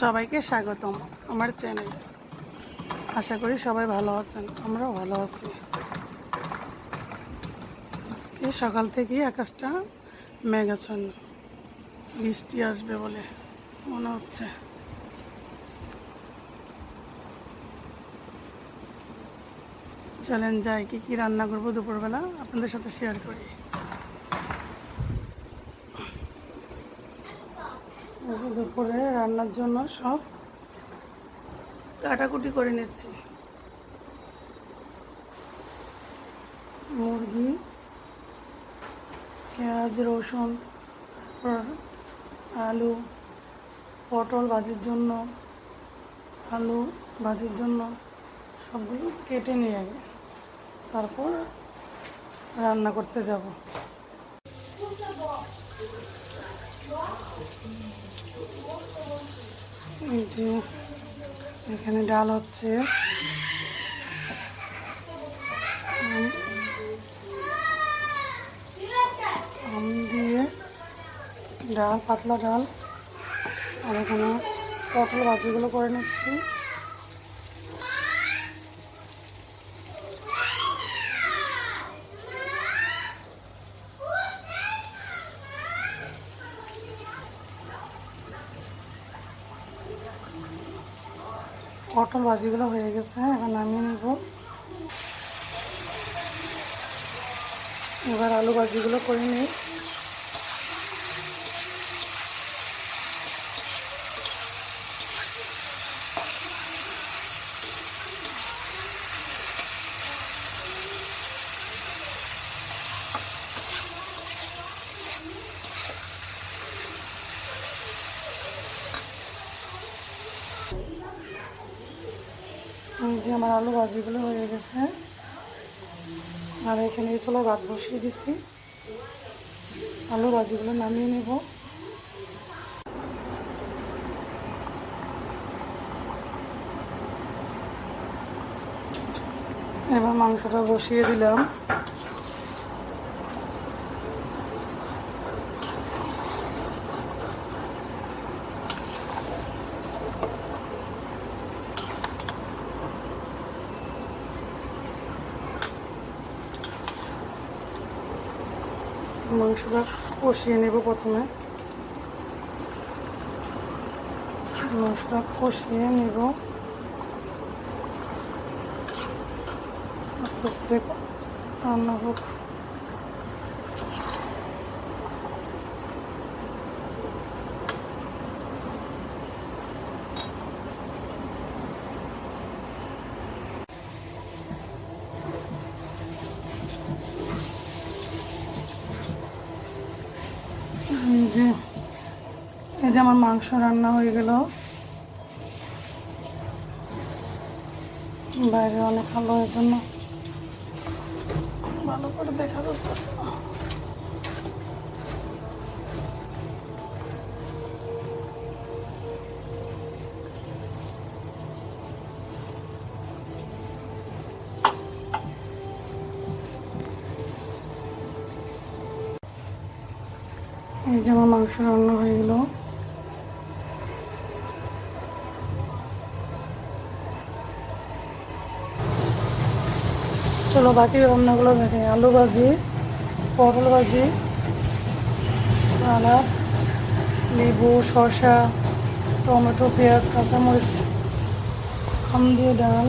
সবাইকে স্বাগতম আমার চ্যানেল। আশা করি সবাই ভালো আছেন, আমরাও ভালো আছি। আজকে সকাল থেকেই আকাশটা মেঘাচ্ছন্ন, বৃষ্টি আসবে বলে মনে হচ্ছে। চলেন যাই, কি রান্না করবো দুপুরবেলা আপনাদের সাথে শেয়ার করি। দুপুরে রান্নার জন্য সব কাটাকুটি করে নিচ্ছি। মুরগি, পেঁয়াজ, রসুন, তারপর আলু, পটল ভাজির জন্য, আলু ভাজির জন্য সবগুলো কেটে নিয়ে আগে তারপর রান্না করতে যাব। এই যে এখানে ডাল হচ্ছে, আম দিয়ে ডাল, পাতলা ডাল। আর এখানে পটল ভাজিগুলো করে নিচ্ছি। পটল ভাজিগুলো হয়ে গেছে, এখন নামিয়ে নেব। এবার আলু ভাজিগুলো করে নিই। যে আমার আলু ভাজিগুলো হয়ে গেছে, আর এখানে চলো ভাত বসিয়ে দিছি। আলু ভাজিগুলো নামিয়ে নেব। এবার মাংসটা বসিয়ে দিলাম। মাংসটা কষিয়ে নেব। প্রথমে মাংসটা কষিয়ে নেব, আস্তে আস্তে রান্না হোক। এই যে আমার মাংস রান্না হয়ে গেল। বাইরে অনেক আলো, এর জন্য ভালো করে দেখা যাচ্ছে না। এই যে আমার মাংস রান্না হয়ে গেল। চলো বাকি রান্নাগুলো দেখে। আলু ভাজি, পটল ভাজি, সালাদ, লেবু, শসা, টমেটো, পেঁয়াজ, কাঁচামরিচ, আম দিয়ে ডাল,